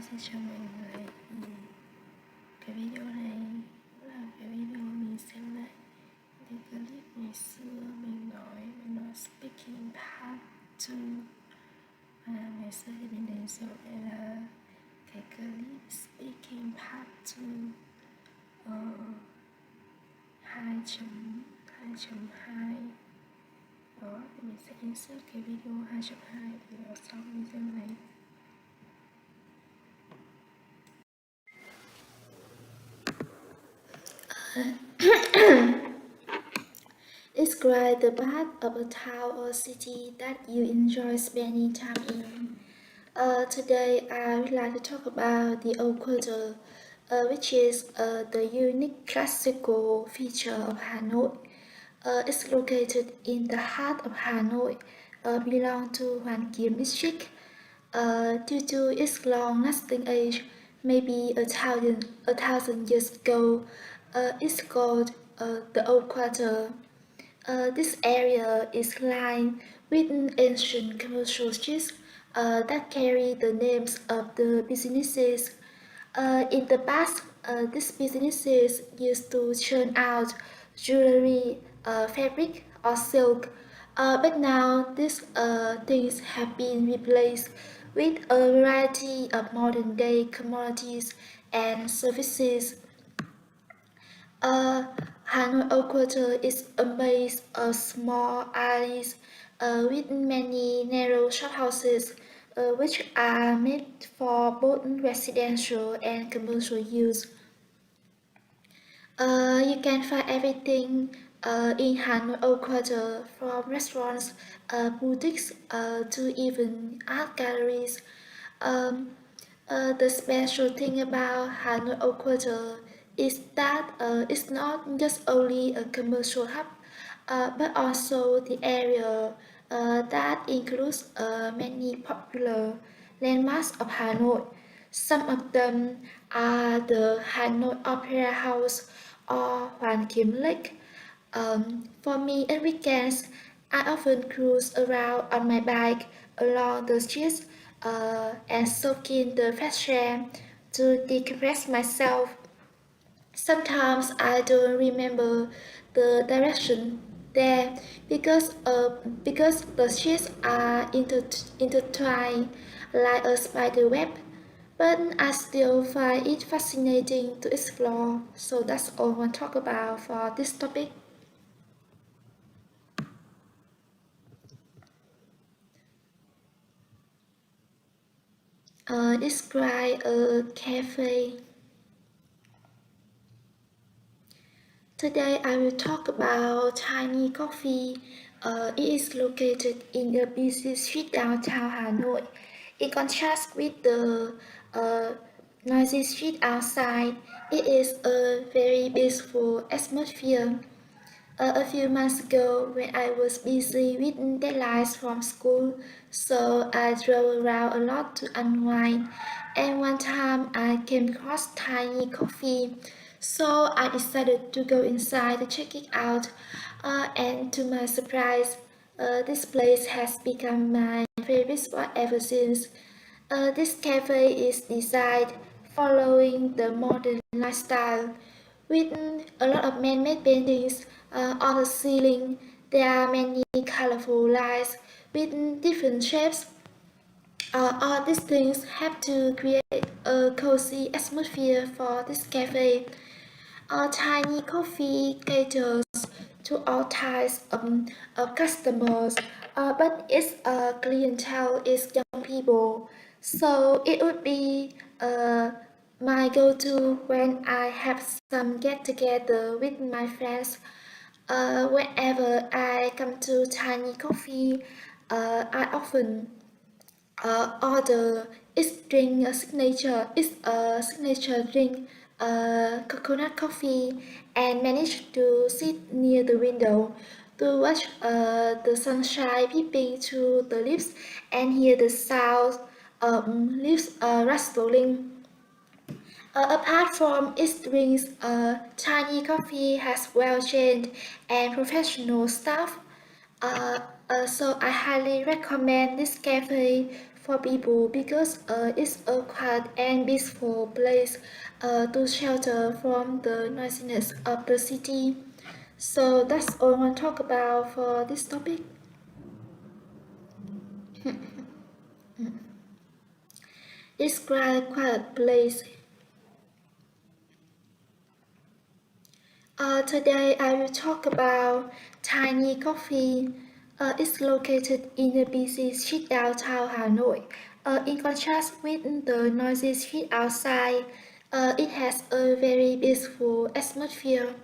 Xin chào mọi người. Cái video này là cái video mình xem lại cái clip ngày xưa mình nói speaking part 2. Và ngày xưa thì mình đánh dấu đây là cái clip speaking part 2 2.2. Đó, thì mình sẽ insert cái video 2.2 thì vào sau video này. Describe the part of a town or city that you enjoy spending time in. Today I would like to talk about the Old Quarter, which is the unique classical feature of Hanoi. It's located in the heart of Hanoi, belong to Hoàn Kiếm district. Due to its long-lasting age, maybe a thousand years ago, it's called the Old Quarter. This area is lined with ancient commercial streets that carry the names of the businesses. In the past, these businesses used to churn out jewelry, fabric, or silk, but now these things have been replaced with a variety of modern-day commodities and services. Hanoi Old Quarter is a maze of small alleys with many narrow shophouses, which are made for both residential and commercial use. You can find everything in Hanoi Old Quarter, from restaurants, boutiques, to even art galleries. The special thing about Hanoi Old Quarter is that it's not just only a commercial hub, but also the area that includes many popular landmarks of Hanoi. Some of them are the Hanoi Opera House or Hoàn Kiếm Lake. For me, on weekends, I often cruise around on my bike along the streets and soak in the fresh air to decompress myself. Sometimes I don't remember the direction there because the streets are intertwined like a spider web, but I still find it fascinating to explore. So that's all I want to talk about for this topic. Describe a cafe. Today I will talk about Tiny Coffee. It is located in a busy street downtown Hanoi. In contrast with the noisy street outside, it is a very peaceful atmosphere. A few months ago, when I was busy with deadlines from school, so I drove around a lot to unwind. And one time I came across Tiny Coffee, so I decided to go inside to check it out. And to my surprise, this place has become my favorite spot ever since. This cafe is designed following the modern lifestyle, with a lot of man-made paintings on the ceiling. There are many colorful lights with different shapes. All these things help to create a cozy atmosphere for this cafe. Tiny Coffee caters to all types of customers, but its clientele is young people. So it would be my go-to when I have some get-together with my friends. Whenever I come to Tiny Coffee, I often order its signature drink, coconut coffee, and manage to sit near the window to watch the sunshine peeping through the leaves and hear the sound of leaves rustling. Apart from its drinks, Tiny Coffee has well-trained and professional staff. So I highly recommend this cafe for people because it's a quiet and peaceful place to shelter from the noisiness of the city. So that's all I want to talk about for this topic. Describe quiet place. Today I will talk about Tiny Coffee. It's located in the busy street downtown Hanoi. In contrast with the noisy street outside, it has a very peaceful atmosphere.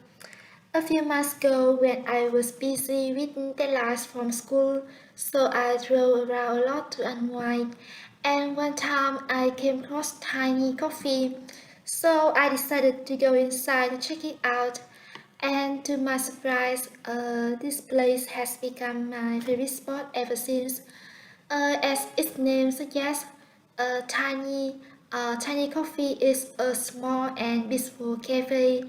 A few months ago, when I was busy with deadlines from school, so I drove around a lot to unwind. And one time I came across Tiny Coffee, so I decided to go inside to check it out. And to my surprise, this place has become my favorite spot ever since. As its name suggests, Tiny Coffee is a small and peaceful cafe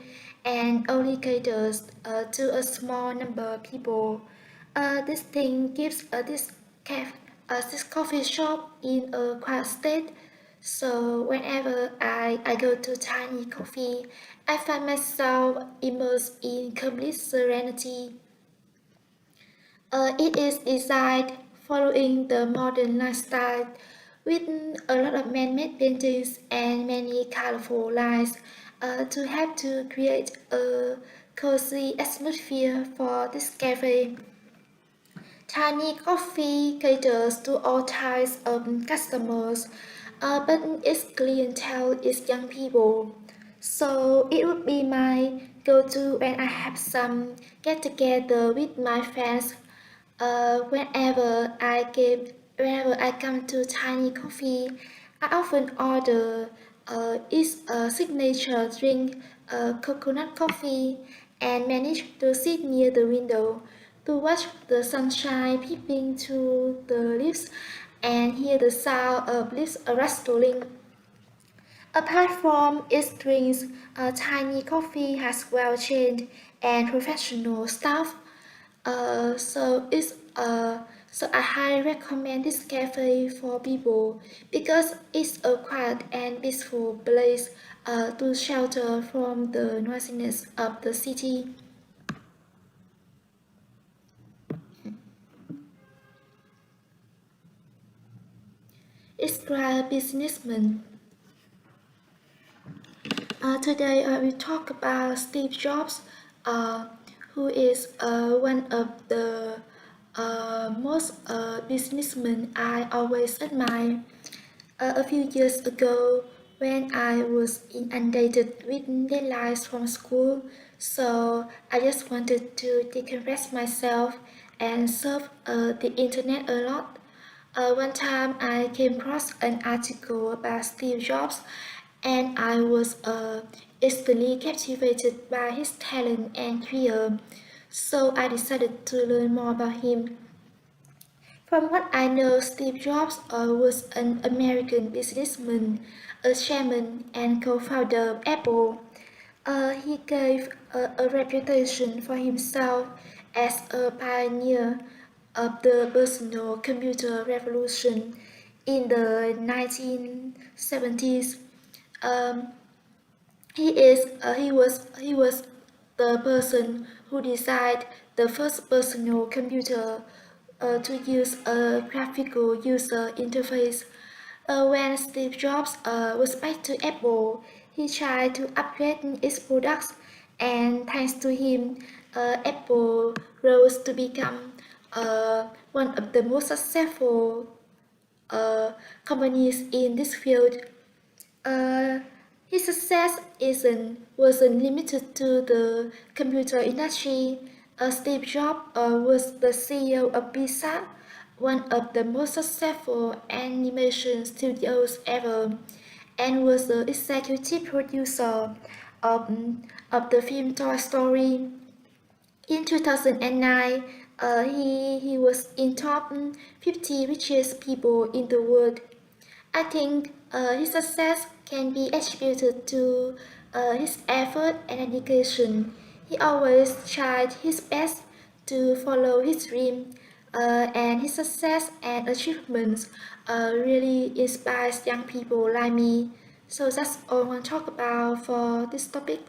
and only caters to a small number of people. This thing gives this coffee shop in a quiet state. So whenever I go to Tiny Coffee, I find myself immersed in complete serenity. It is designed following the modern lifestyle with a lot of man-made paintings and many colorful lines to help to create a cozy atmosphere for this cafe. Tiny Coffee caters to all types of customers, but its clientele is young people. So it would be my go-to when I have some get-together with my friends. Whenever I come to Tiny Coffee, I often order its signature drink, coconut coffee, and manage to sit near the window to watch the sunshine peeping through the leaves and hear the sound of leaves rustling. Apart from its drinks, Tiny Coffee has well-trained and professional staff. Uh, so it's so I highly recommend this cafe for people because it's a quiet and peaceful place to shelter from the noisiness of the city. Describe businessman. Today I will talk about Steve Jobs, uh, who is one of the most businessmen I always admire. A few years ago, when I was inundated with deadlines from school, so I just wanted to decompress myself and surf the internet a lot. One time I came across an article about Steve Jobs and I was instantly captivated by his talent and career. So I decided to learn more about him. From what I know, Steve Jobs was an American businessman, a chairman and co-founder of Apple. He gave a reputation for himself as a pioneer of the personal computer revolution in the 1970s. Um, he was the person who designed the first personal computer to use a graphical user interface. When Steve Jobs was back to Apple, he tried to upgrade its products, and thanks to him, Apple rose to become one of the most successful uh, companies in this field. Uh, his success wasn't limited to the computer industry. Steve Jobs was the CEO of Pixar, one of the most successful animation studios ever, and was the executive producer of, of the film Toy Story. In 2009, he was in top 50 richest people in the world. I think his success can be attributed to his effort and dedication. He always tried his best to follow his dream, and his success and achievements really inspires young people like me. So that's all I want to talk about for this topic.